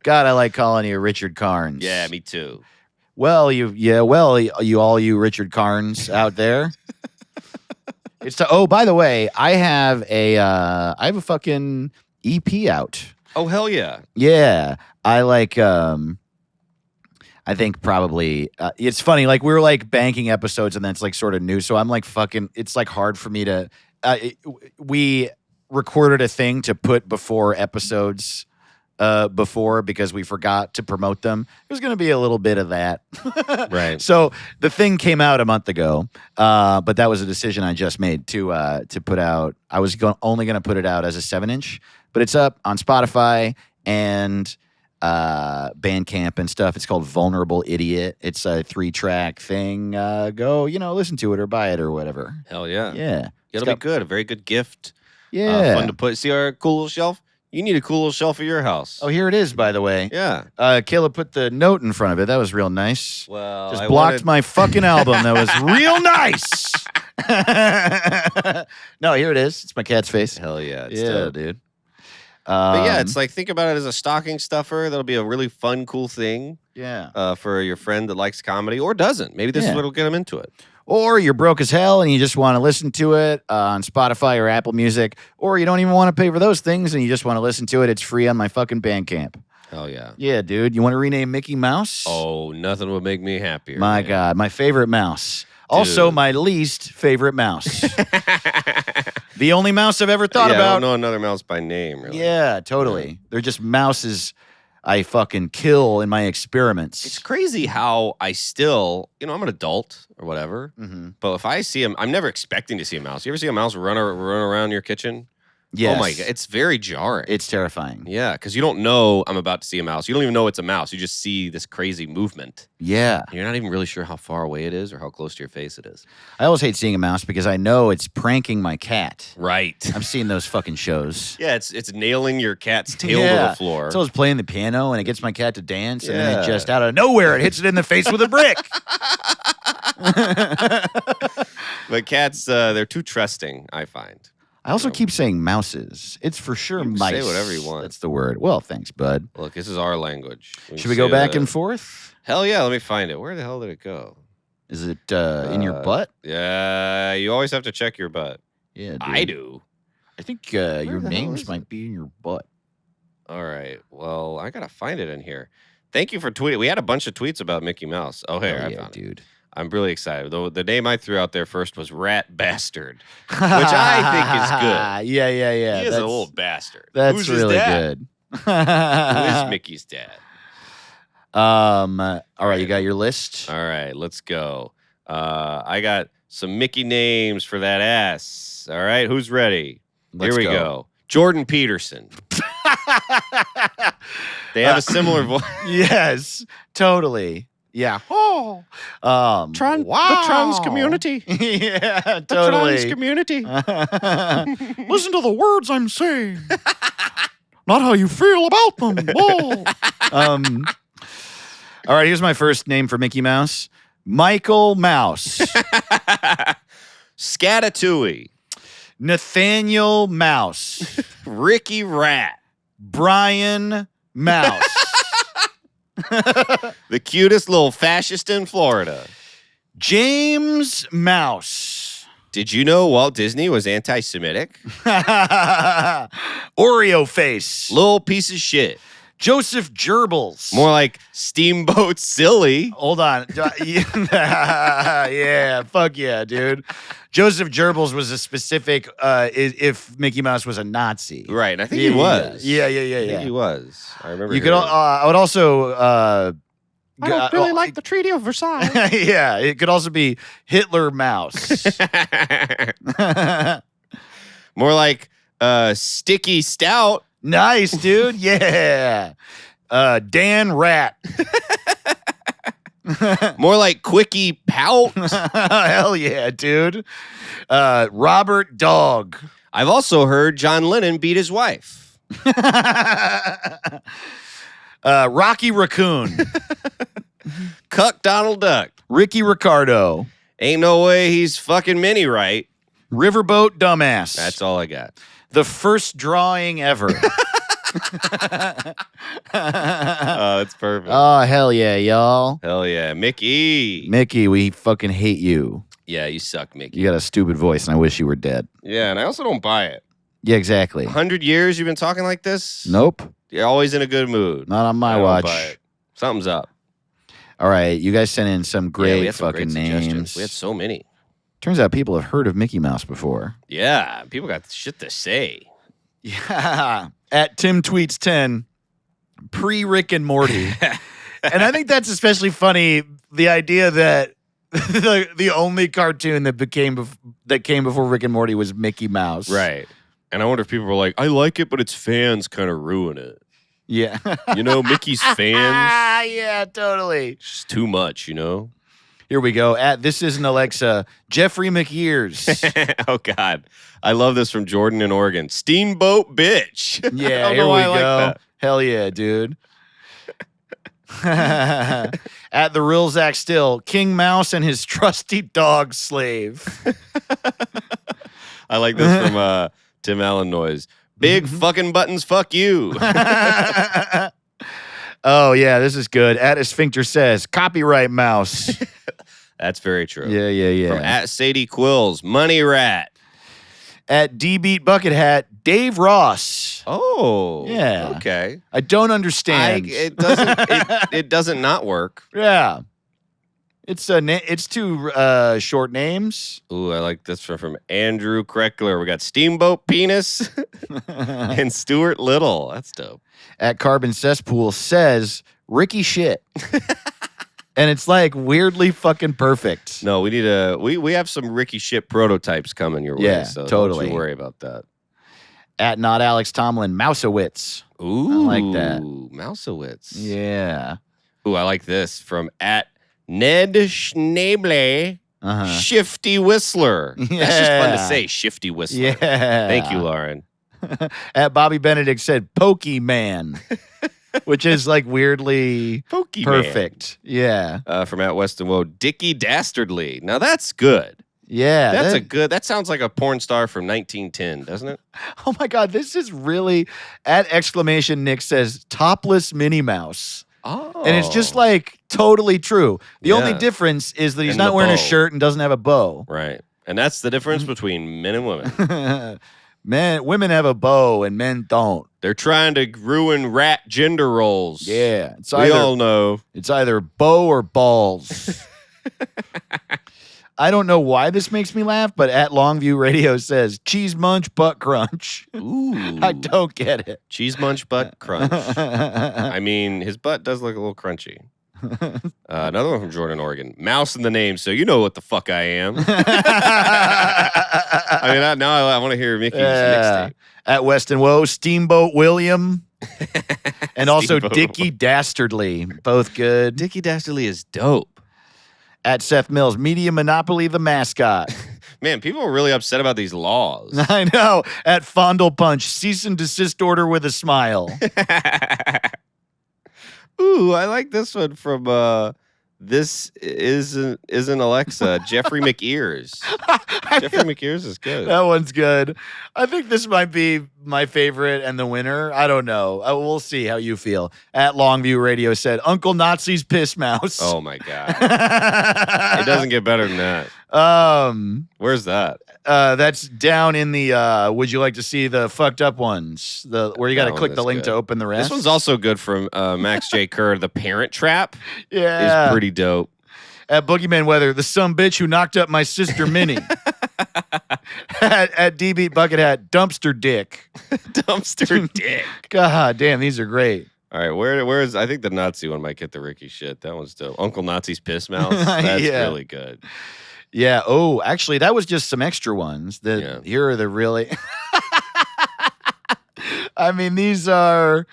God, I like calling you Richard Carnes. Yeah, me too. Well, you Richard Carnes out there. By the way, I have a fucking EP out. Oh, hell yeah. Yeah. I like I think probably it's funny, like we were like banking episodes and then it's like sort of new, so I'm like fucking, it's like hard for me to we recorded a thing to put before episodes before because we forgot to promote them. There's going to be a little bit of that. Right. So the thing came out a month ago, but that was a decision I just made to put out. I was only going to put it out as a 7-inch, but it's up on Spotify and Bandcamp and stuff. It's called Vulnerable Idiot. It's a 3-track thing. Go, listen to it or buy it or whatever. Hell yeah. Yeah. It'll be good. A very good gift. Yeah. Fun to put. See our cool little shelf? You need a cool little shelf at your house. Oh, here it is, by the way. Yeah. Kayla put the note in front of it. That was real nice. Well, Just blocked my fucking album. That was real nice. No, here it is. It's my cat's face. Hell yeah. It's Yeah, dope. dude. But yeah, it's like, think about it as a stocking stuffer. That'll be a really fun, cool thing for your friend that likes comedy or doesn't. Maybe this is what'll get them into it. Or you're broke as hell and you just want to listen to it on Spotify or Apple Music, or you don't even want to pay for those things and you just want to listen to it. It's free on my fucking Bandcamp. Hell yeah. Yeah, dude. You want to rename Mickey Mouse? Oh, nothing would make me happier. My man. God. My favorite mouse. Also, my least favorite mouse. The only mouse I've ever thought I about. don't know another mouse by name, really. Yeah, totally. Yeah. They're just mouses I fucking kill in my experiments. It's crazy how I still, I'm an adult or whatever, but if I see him, I'm never expecting to see a mouse. You ever see a mouse run around your kitchen? Yes. Oh my God, it's very jarring. It's terrifying. Yeah, because you don't know I'm about to see a mouse. You don't even know it's a mouse. You just see this crazy movement. Yeah. And you're not even really sure how far away it is or how close to your face it is. I always hate seeing a mouse because I know it's pranking my cat. Right. I've seen those fucking shows. Yeah, it's nailing your cat's tail to the floor. It's always playing the piano and it gets my cat to dance and then it just out of nowhere it hits it in the face with a brick. But cats, they're too trusting, I find. I also keep saying mouses. It's for sure You can mice. say whatever you want. That's the word. Well, thanks, bud. Look, this is our language. Should we go back and forth? Hell yeah, let me find it. Where the hell did it go? Is it in your butt? Yeah, you always have to check your butt. Yeah, dude. I do. I think your the hell names is might be in your butt. All right. Well, I gotta find it in here. Thank you for tweeting. We had a bunch of tweets about Mickey Mouse. Oh, here, I found it. Dude. I'm really excited. Though the name I threw out there first was Rat Bastard, which I think is good. Yeah. He is a little bastard. That's Who's his really dad? good. Who is Mickey's dad? All right, you got your list? All right, let's go. I got some Mickey names for that ass. All right, who's ready? Let's Here we go. Jordan Peterson. They have a similar voice. Yes, totally. Yeah. Oh. The trans community. Yeah, The totally. trans community. Listen to the words I'm saying. Not how you feel about them. Whoa. All right, here's my first name for Mickey Mouse. Michael Mouse. Scatatouille. Nathaniel Mouse. Ricky Rat. Brian Mouse. The cutest little fascist in Florida. James Mouse. Did you know Walt Disney was anti-Semitic? Oreo face. Little piece of shit. Joseph Gerbils. More like Steamboat Silly. Hold on. Yeah, fuck yeah, dude. Joseph Gerbils was a specific if Mickey Mouse was a Nazi. Right, and I think he was. Yeah. I think he was. I remember. You could. I would also. I don't really like the Treaty of Versailles. Yeah, it could also be Hitler Mouse. More like Sticky Stout. Nice, dude. Yeah. Dan Rat. More like Quickie Pout. Hell yeah, dude. Robert Dog. I've also heard John Lennon beat his wife. Rocky Raccoon. Cuck Donald Duck. Ricky Ricardo. Ain't no way he's fucking Minnie right. Riverboat Dumbass. That's all I got. The first drawing ever. Oh, it's perfect. Oh, hell yeah, y'all. Hell yeah. Mickey. Mickey, we fucking hate you. Yeah, you suck, Mickey. You got a stupid voice, and I wish you were dead. Yeah, and I also don't buy it. Yeah, exactly. 100 years you've been talking like this? Nope. You're always in a good mood. Not on my I don't watch. buy it. Something's up. All right, you guys sent in some Yeah, great we had some fucking great suggestions. names. We had so many. Turns out people have heard of Mickey Mouse before. Yeah, people got shit to say. Yeah. At Tim Tweets 10, pre Rick and Morty. And I think that's especially funny, the idea that the only cartoon that came before Rick and Morty was Mickey Mouse. Right. And I wonder if people were like, I like it, but its fans kind of ruin it. Yeah. You know, Mickey's fans. Yeah, totally. It's just too much, you know? Here we go. At This Isn't Alexa, Jeffrey McEars. Oh, God. I love this from Jordan in Oregon. Steamboat Bitch. Yeah, I don't here know we why I go. like that. Hell yeah, dude. At the real Zach Still, King Mouse and his trusty dog slave. I like this from Tim Allen Noise. Big fucking buttons, fuck you. Oh, yeah, this is good. At Sphincter says, copyright mouse. That's very true. Yeah. From at Sadie Quills, Money Rat. At D-Beat Bucket Hat, Dave Ross. Oh. Yeah. Okay. I don't understand. It doesn't not work. Yeah. It's two short names. Ooh, I like this from Andrew Kreckler. We got Steamboat Penis and Stuart Little. That's dope. At Carbon Cesspool says Ricky Shit. And it's like weirdly fucking perfect. No, we need we have some Ricky Shit prototypes coming your way. Yeah, So totally. Don't you worry about that. At Not Alex Tomlin, Mousewitz. Ooh, I like that. Mousewitz. Yeah. Ooh, I like this from at Ned Schnable, Shifty Whistler. That's just fun to say, Shifty Whistler. Yeah. Thank you, Lauren. At Bobby Benedict said Pokeyman, which is like weirdly Pokeyman. perfect. Yeah. From at Weston Woe, Dickie Dastardly. Now that's good. Yeah. That sounds like a porn star from 1910, doesn't it? Oh my God, this is really, at exclamation Nick says topless Minnie Mouse. Oh. And it's just like totally true. The only Yeah. difference is that he's And not the wearing a bow. shirt and doesn't have a bow. Right. And that's the difference between men and women. Women have a bow and men don't. They're trying to ruin rat gender roles. Yeah. We all know. It's either bow or balls. I don't know why this makes me laugh, but at Longview Radio says cheese munch butt crunch. Ooh. I don't get it. Cheese munch butt crunch. I mean, his butt does look a little crunchy. Another one from Jordan, Oregon. Mouse in the name, so you know what the fuck I am. I mean, now I want to hear Mickey's mixtape. At Weston Woe, Steamboat William. And also Steamboat. Dickie Dastardly. Both good. Dickie Dastardly is dope. At Seth Mills, Media Monopoly, the mascot. Man, people are really upset about these laws. I know. At Fondle Punch, cease and desist order with a smile. Ooh, I like this one from This Isn't Alexa, Jeffrey McEars. Jeffrey McEars is good. That one's good. I think this might be my favorite and the winner. I don't know. We'll see how you feel. At Longview Radio said, Uncle Nazi's piss mouse. Oh my God. It doesn't get better than that. Where's that? That's down in the would you like to see the fucked up ones? Where you got to That click one the is link good. to open the rest. This one's also good from Max J. Kerr. The Parent Trap yeah. is pretty dope. At Boogeyman Weather, the some bitch who knocked up my sister Minnie. at DB Bucket Hat, dumpster dick. Dumpster dick. God damn, these are great. All right, where is? I think the Nazi one might get the Ricky shit. That one's dope. Uncle Nazi's piss mouth. That's Yeah. really good. Yeah. Oh, actually, that was just some extra ones. Here are the really. I mean, these are.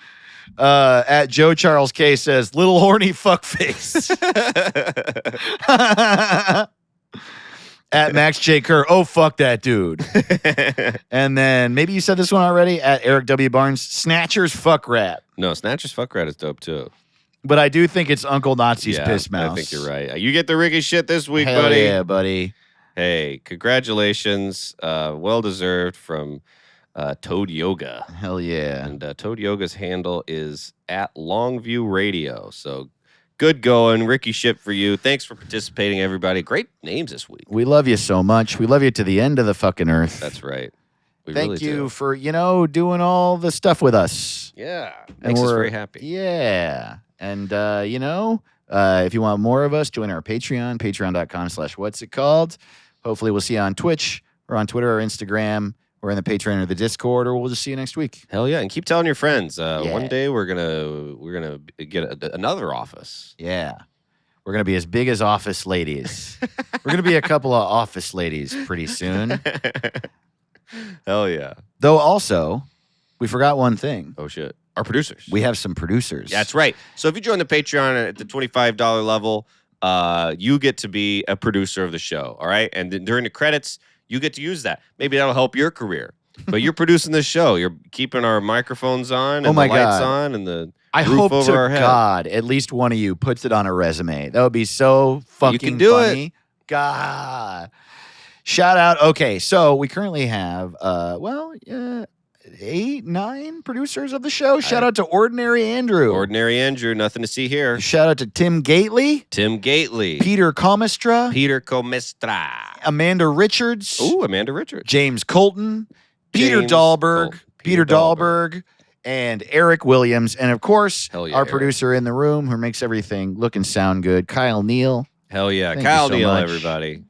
At Joe Charles K says, little horny fuckface. At Max J. Kerr, oh, fuck that dude. And then maybe you said this one already. At Eric W. Barnes, Snatchers fuck rat. No, Snatchers fuck rat is dope too. But I do think it's Uncle Nazi's piss mouse. I think you're right. You get the Ricky shit this week, Hell buddy. Yeah, buddy. Hey, congratulations. Well deserved from Toad Yoga. Hell yeah. And Toad Yoga's handle is at Longview Radio. So good going. Ricky shit for you. Thanks for participating, everybody. Great names this week. We love you so much. We love you to the end of the fucking earth. That's right. We Thank really you do. for, doing all the stuff with us. Yeah. And Makes us we're very happy. Yeah. And, if you want more of us, join our Patreon, patreon.com/what's it called. Hopefully we'll see you on Twitch or on Twitter or Instagram or in the Patreon or the Discord, or we'll just see you next week. Hell yeah. And keep telling your friends. One day we're gonna get another office. Yeah. We're going to be as big as office ladies. We're going to be a couple of office ladies pretty soon. Hell yeah. Though also, we forgot one thing. Oh shit. Our producers. We have some producers. That's right. So if you join the Patreon at the $25 level, you get to be a producer of the show. All right. And then during the credits, you get to use that. Maybe that'll help your career. But you're producing this show. You're keeping our microphones on and my the lights God. on and the I roof hope over to our head. God at least one of you puts it on a resume. That would be so fucking can do it. funny. God. Shout out. Okay, so we currently have 8, 9 producers of the show. Shout out to Ordinary Andrew. Ordinary Andrew, nothing to see here. Shout out to Tim Gately, Tim Gately. Peter Comestra, Peter Comestra. Amanda Richards, Ooh, Amanda Richards. James Colton, Peter James Dahlberg, Colton. Peter Dahlberg, and Eric Williams. And of course, Hell yeah, our Eric. producer in the room who makes everything look and sound good, Kyle Neal. Hell yeah. Thank Kyle you so Neal, much. everybody.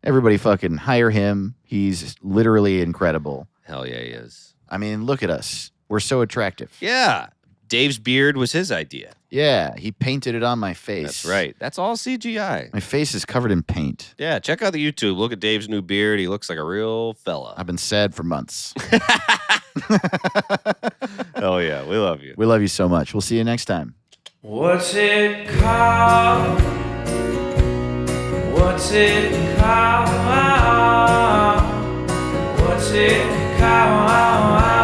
Everybody fucking hire him. He's literally incredible. Hell yeah, he is. I mean, look at us. We're so attractive. Yeah. Dave's beard was his idea. Yeah, he painted it on my face. That's right. That's all CGI. My face is covered in paint. Yeah, check out the YouTube. Look at Dave's new beard. He looks like a real fella. I've been sad for months. Hell yeah. We love you. We love you so much. We'll see you next time. What's it called? What's it called? What's it called?